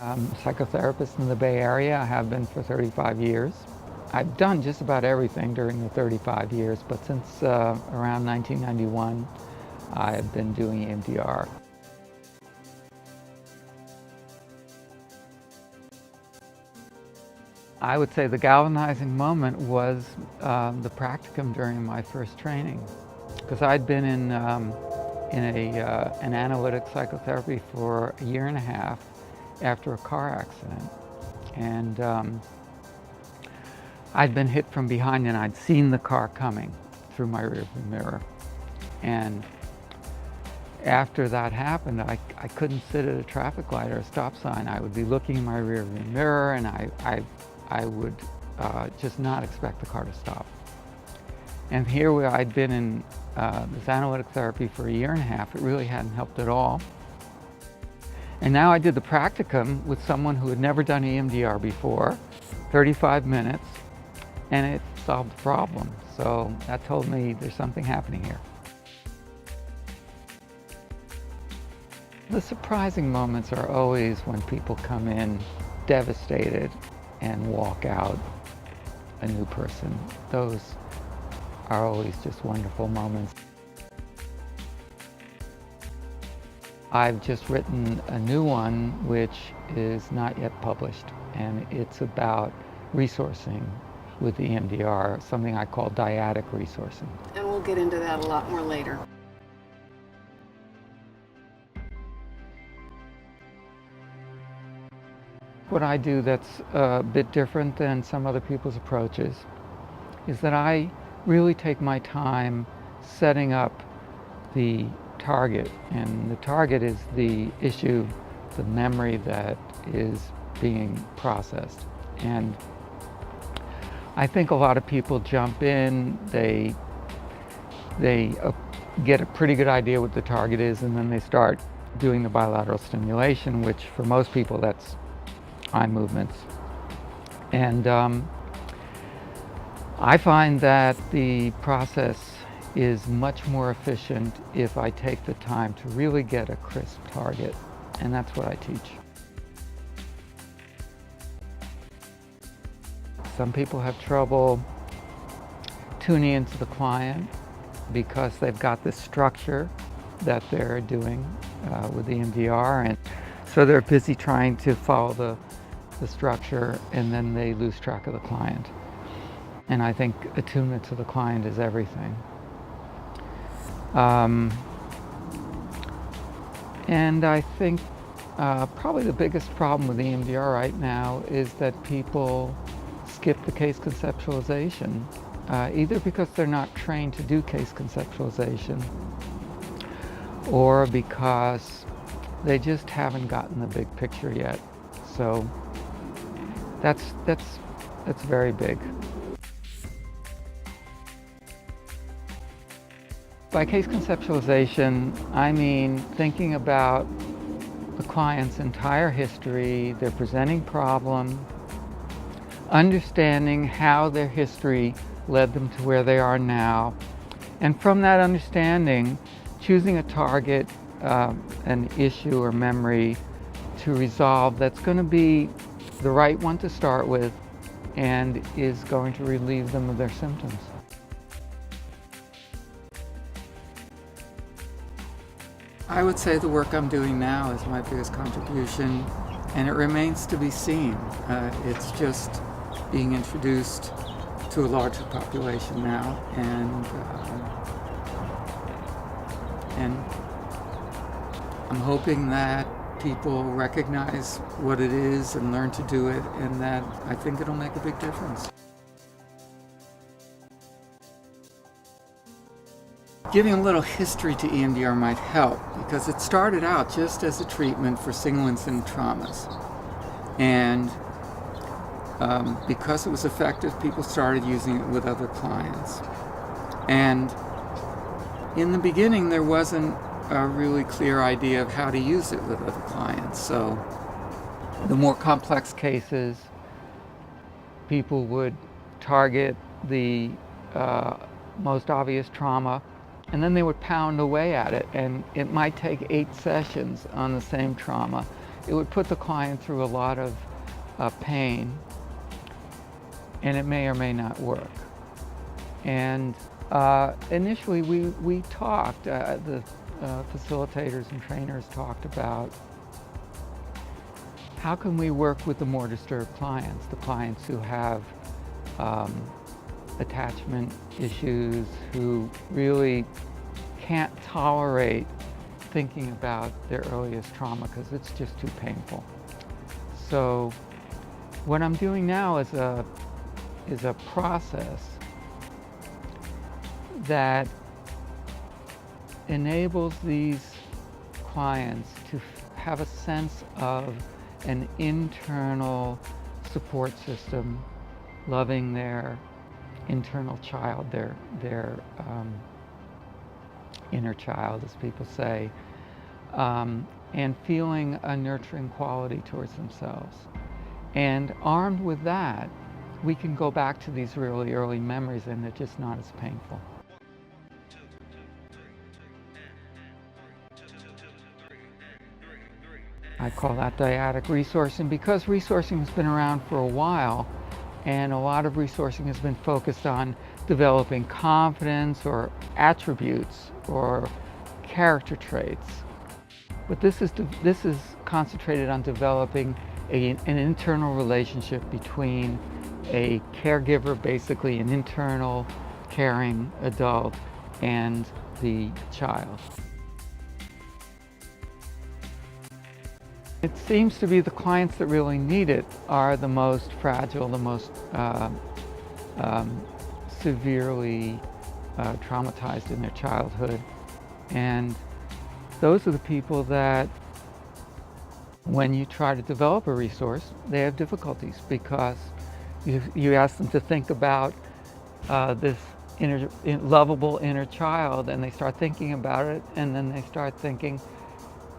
I'm a psychotherapist in the Bay Area. I have been for 35 years. I've done just about everything during the 35 years, but since around 1991, I've been doing EMDR. I would say the galvanizing moment was the practicum during my first training, because I'd been in an analytic psychotherapy for a year and a half after a car accident, and I'd been hit from behind and I'd seen the car coming through my rearview mirror. And after that happened, I couldn't sit at a traffic light or a stop sign. I would be looking in my rearview mirror and I would just not expect the car to stop. And here I'd been in this analytic therapy for a year and a half. It really hadn't helped at all. And now I did the practicum with someone who had never done EMDR before, 35 minutes, and it solved the problem. So that told me there's something happening here. The surprising moments are always when people come in devastated and walk out a new person. Those are always just wonderful moments. I've just written a new one which is not yet published, and it's about resourcing with EMDR, something I call dyadic resourcing. And we'll get into that a lot more later. What I do that's a bit different than some other people's approaches is that I really take my time setting up the target, and the target is the issue, the memory that is being processed. And I think a lot of people jump in, they get a pretty good idea what the target is, and then they start doing the bilateral stimulation, which for most people that's eye movements. And I find that the process is much more efficient if I take the time to really get a crisp target, and that's what I teach. Some people have trouble tuning into the client because they've got this structure that they're doing with the EMDR, and so they're busy trying to follow the structure, and then they lose track of the client. And I think attunement to the client is everything. And I think probably the biggest problem with EMDR right now is that people skip the case conceptualization, either because they're not trained to do case conceptualization, or because they just haven't gotten the big picture yet. So that's very big. By case conceptualization, I mean thinking about the client's entire history, their presenting problem, understanding how their history led them to where they are now, and from that understanding, choosing a target, an issue or memory to resolve that's going to be the right one to start with and is going to relieve them of their symptoms. I would say the work I'm doing now is my biggest contribution, and it remains to be seen. It's just being introduced to a larger population now, and I'm hoping that people recognize what it is and learn to do it, and that I think it'll make a big difference. Giving a little history to EMDR might help, because it started out just as a treatment for single incident traumas. And because it was effective, people started using it with other clients. And in the beginning, there wasn't a really clear idea of how to use it with other clients. So the more complex cases, people would target the most obvious trauma, and then they would pound away at it, and it might take 8 sessions on the same trauma it would put the client through a lot of pain, and it may or may not work. And initially we talked, the facilitators and trainers talked about how can we work with the more disturbed clients, the clients who have attachment issues, who really can't tolerate thinking about their earliest trauma because it's just too painful. So what I'm doing now is a process that enables these clients to have a sense of an internal support system, loving their internal child, their inner child, as people say, and feeling a nurturing quality towards themselves. And armed with that, we can go back to these really early memories, and they're just not as painful. I call that dyadic resourcing, because resourcing has been around for a while, and a lot of resourcing has been focused on developing confidence or attributes or character traits. But this is concentrated on developing an internal relationship between a caregiver, basically an internal caring adult, and the child. It seems to be the clients that really need it are the most fragile, the most severely traumatized in their childhood. And those are the people that, when you try to develop a resource, they have difficulties, because you ask them to think about this lovable inner child, and they start thinking about it, and then they start thinking,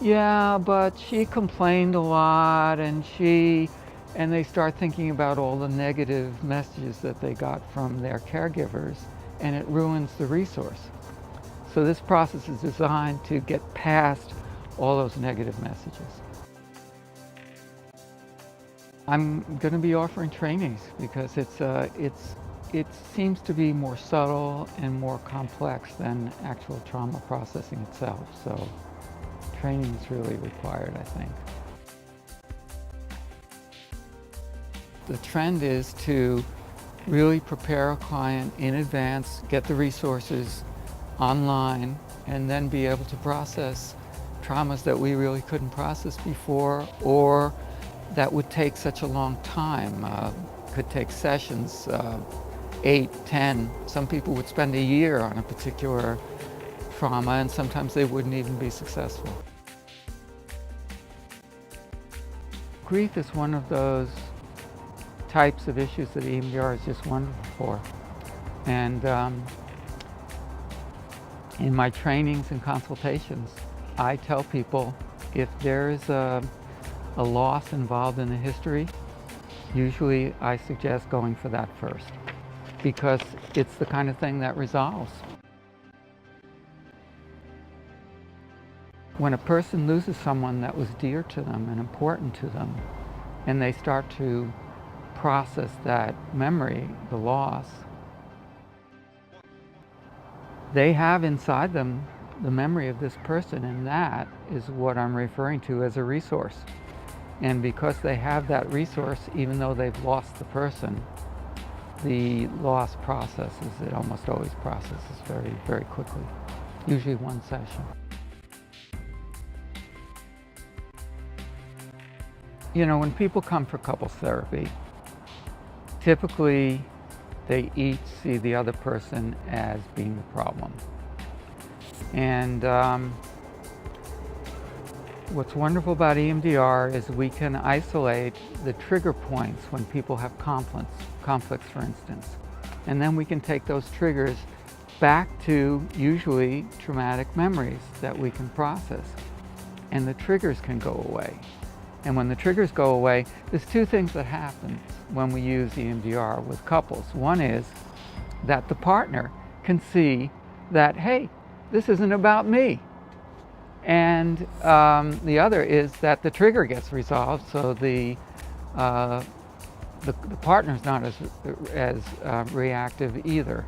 yeah, but she complained a lot, and they start thinking about all the negative messages that they got from their caregivers, and it ruins the resource. So this process is designed to get past all those negative messages. I'm going to be offering trainings because it seems to be more subtle and more complex than actual trauma processing itself. So training is really required, I think. The trend is to really prepare a client in advance, get the resources online, and then be able to process traumas that we really couldn't process before, or that would take such a long time. Could take sessions, 8, 10. Some people would spend a year on a particular trauma, and sometimes they wouldn't even be successful. Grief is one of those types of issues that EMDR is just wonderful for. And in my trainings and consultations, I tell people, if there's a loss involved in the history, usually I suggest going for that first, because it's the kind of thing that resolves. When a person loses someone that was dear to them and important to them, and they start to process that memory, the loss, they have inside them the memory of this person, and that is what I'm referring to as a resource. And because they have that resource, even though they've lost the person, the loss processes, it almost always processes very, very quickly, usually one session. You know, when people come for couples therapy, typically they each see the other person as being the problem. And what's wonderful about EMDR is we can isolate the trigger points when people have conflicts, for instance. And then we can take those triggers back to usually traumatic memories that we can process. And the triggers can go away. And when the triggers go away, there's two things that happen when we use EMDR with couples. One is that the partner can see that, hey, this isn't about me. And the other is that the trigger gets resolved, so the partner's not as reactive either.